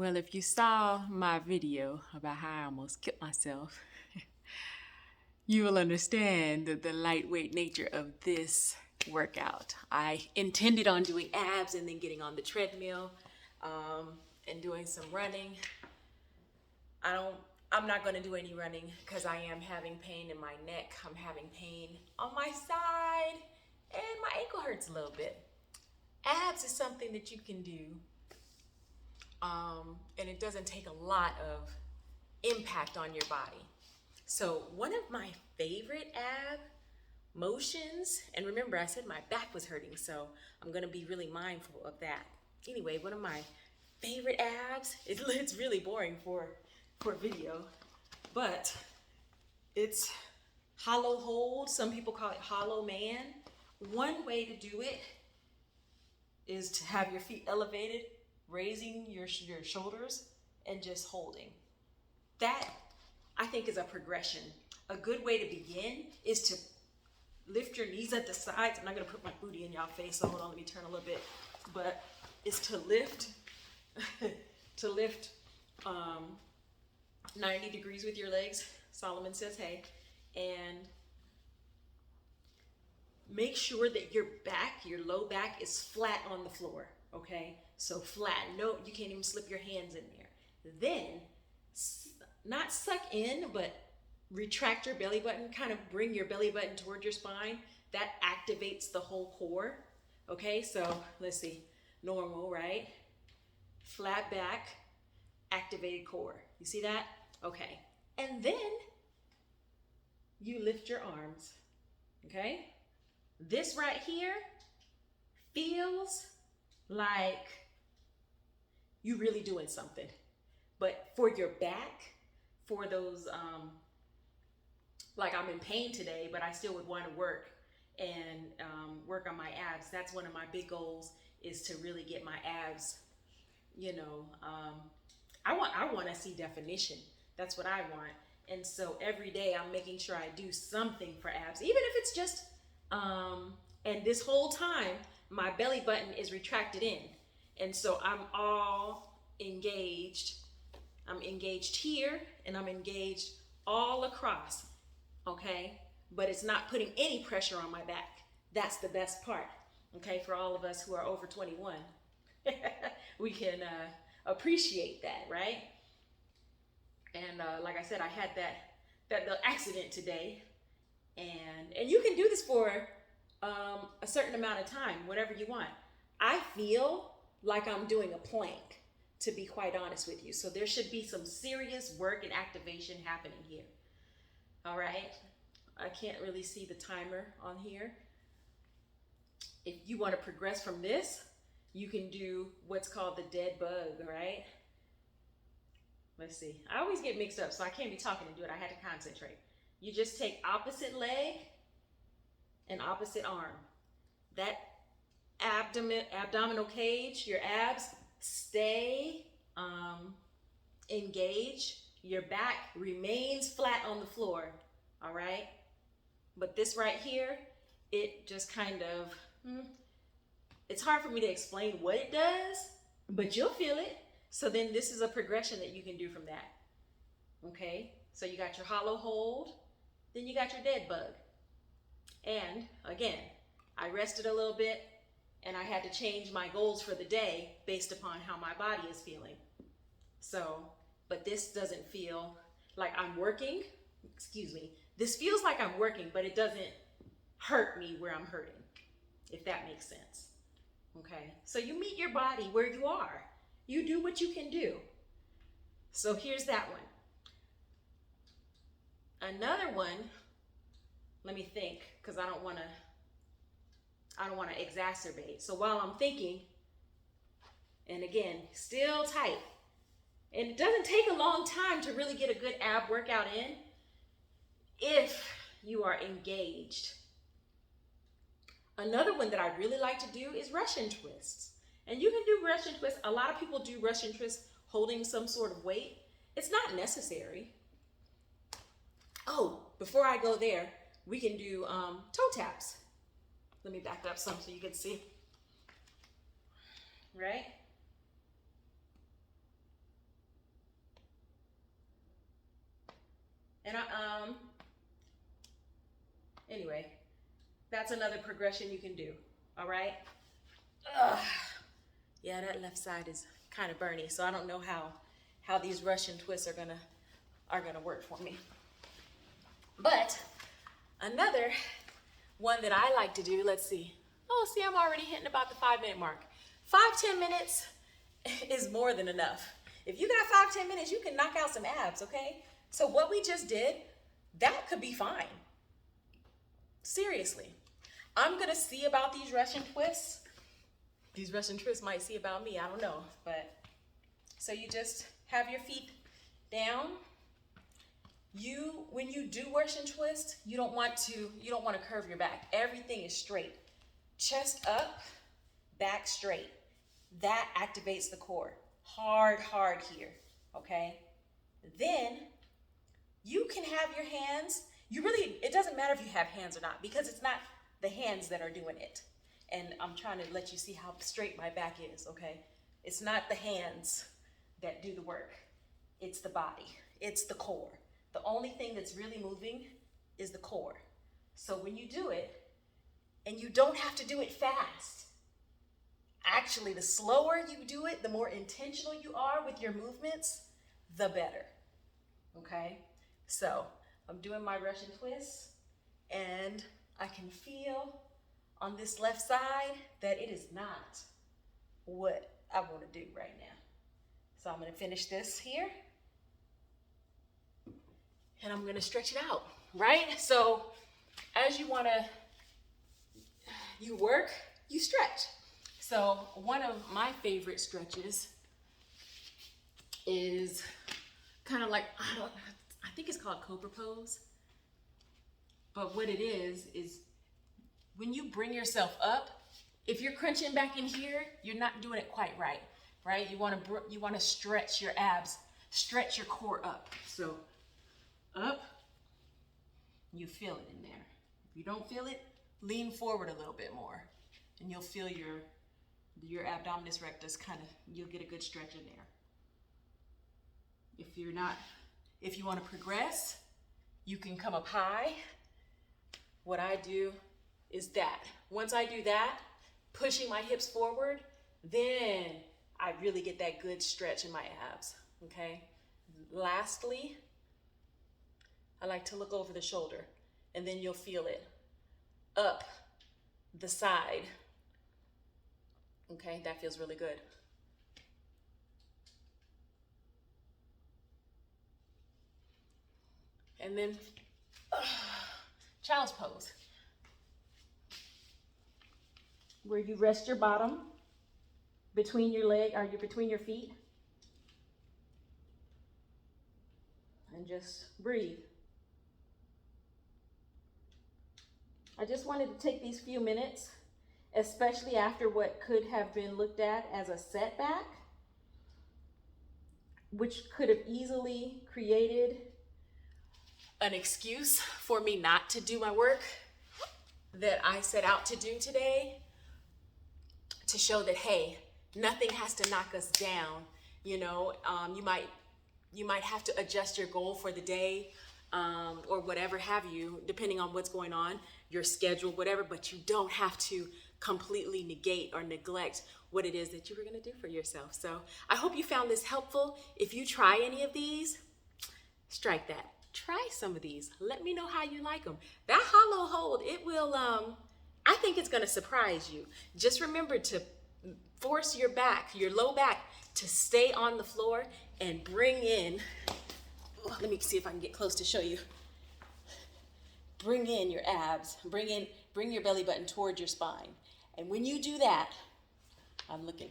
Well, if you saw my video about how I almost killed myself, you will understand the lightweight nature of this workout. I intended on doing abs and then getting on the treadmill and doing some running. I'm not going to do any running because I am having pain in my neck. I'm having pain on my side and my ankle hurts a little bit. Abs is something that you can do, and it doesn't take a lot of impact on your body. So one of my favorite ab motions, and remember I said my back was hurting, so I'm gonna be really mindful of that. Anyway, one of my favorite abs, it's really boring for video, but it's hollow hold. Some people call it hollow man. One way to do it is to have your feet elevated, raising your shoulders and just holding. That, I think, is a progression. A good way to begin is to lift your knees at the sides. I'm not gonna put my booty in y'all face, so hold on, let me turn a little bit. But it's to lift, to lift 90 degrees with your legs. Solomon says, hey, and make sure that your back, your low back is flat on the floor, okay? So flat, no, you can't even slip your hands in there. Then, not suck in, but retract your belly button, kind of bring your belly button toward your spine. That activates the whole core, okay? So let's see, normal, right? Flat back, activated core. You see that? Okay. And then you lift your arms, okay? This right here feels like you really doing something. But for your back, for those, like I'm in pain today, but I still would want to work and work on my abs. That's one of my big goals, is to really get my abs, you know, I want to see definition. That's what I want. And so every day I'm making sure I do something for abs, even if it's just, and this whole time my belly button is retracted in. And so I'm all engaged. I'm engaged here and I'm engaged all across, okay? But it's not putting any pressure on my back. That's the best part, okay? For all of us who are over 21, we can appreciate that, right? And like I said, I had that little accident today, and you can do this for a certain amount of time, whatever you want. I feel like I'm doing a plank, to be quite honest with you. So there should be some serious work and activation happening here. All right. I can't really see the timer on here. If you want to progress from this, you can do what's called the dead bug, right? Let's see. I always get mixed up, so I can't be talking and do it. I had to concentrate. You just take opposite leg and opposite arm. That abdominal cage, your abs, stay engaged. Your back remains flat on the floor, all right? But this right here, it just kind of, it's hard for me to explain what it does, but you'll feel it. So then this is a progression that you can do from that, okay? So you got your hollow hold, then you got your dead bug. And again, I rested a little bit and I had to change my goals for the day based upon how my body is feeling. So, but this doesn't feel like I'm working, excuse me. This feels like I'm working, but it doesn't hurt me where I'm hurting, if that makes sense, okay? So you meet your body where you are. You do what you can do. So here's that one. Another one, let me think, because I don't want to exacerbate. So while I'm thinking, and again, still tight, and it doesn't take a long time to really get a good ab workout in if you are engaged. Another one that I really like to do is Russian twists. And you can do Russian twists. A lot of people do Russian twists holding some sort of weight. It's not necessary. Oh, before I go there, we can do toe taps. Let me back up some so you can see. Right? And anyway, that's another progression you can do. All right. Ugh. Yeah, that left side is kind of burny, so I don't know how these Russian twists are gonna work for me. But another one that I like to do, let's see. Oh, see, I'm already hitting about the 5-minute mark. 5-10 minutes is more than enough. If you got 5-10 minutes, you can knock out some abs, okay? So what we just did, that could be fine. Seriously. I'm gonna see about these Russian twists. These Russian twists might see about me, I don't know. But so you just have your feet down. When you do Russian twist, you don't want to curve your back. Everything is straight. Chest up, back straight. That activates the core. Hard here, okay? Then you can have your hands. It doesn't matter if you have hands or not, because it's not the hands that are doing it. And I'm trying to let you see how straight my back is, okay? It's not the hands that do the work. It's the body. It's the core. The only thing that's really moving is the core. So when you do it, and you don't have to do it fast. Actually, the slower you do it, the more intentional you are with your movements, the better, okay? So I'm doing my Russian twist, and I can feel on this left side that it is not what I want to do right now. So I'm going to finish this here, and I'm going to stretch it out, right? So as you work, you stretch. So one of my favorite stretches is kind of like, I think it's called Cobra pose. But what it is when you bring yourself up, if you're crunching back in here, you're not doing it quite right, right? You want to stretch your abs, stretch your core up. So up, you feel it in there. If you don't feel it, lean forward a little bit more, and you'll feel your abdominis rectus you'll get a good stretch in there. If you want to progress, you can come up high. What I do is that. Once I do that, pushing my hips forward, then I really get that good stretch in my abs, okay? Lastly, I like to look over the shoulder, and then you'll feel it up the side. Okay, that feels really good. And then child's pose, where you rest your bottom between your leg or between your feet, and just breathe. I just wanted to take these few minutes, especially after what could have been looked at as a setback, which could have easily created an excuse for me not to do my work that I set out to do today, to show that, hey, nothing has to knock us down. You might have to adjust your goal for the day, or whatever have you, depending on what's going on, your schedule, whatever, but you don't have to completely negate or neglect what it is that you were gonna do for yourself. So I hope you found this helpful. If you try any of these, strike that. Try some of these. Let me know how you like them. That hollow hold, it will, I think it's gonna surprise you. Just remember to force your back, your low back, to stay on the floor and bring in, let me see if I can get close to show you. Bring in your abs, bring your belly button toward your spine. And when you do that, I'm looking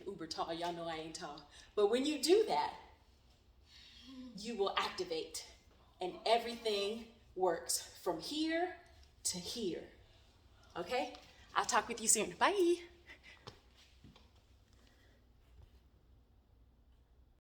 uber tall, y'all know I ain't tall. But when you do that, you will activate, and everything works from here to here. Okay? I'll talk with you soon. Bye.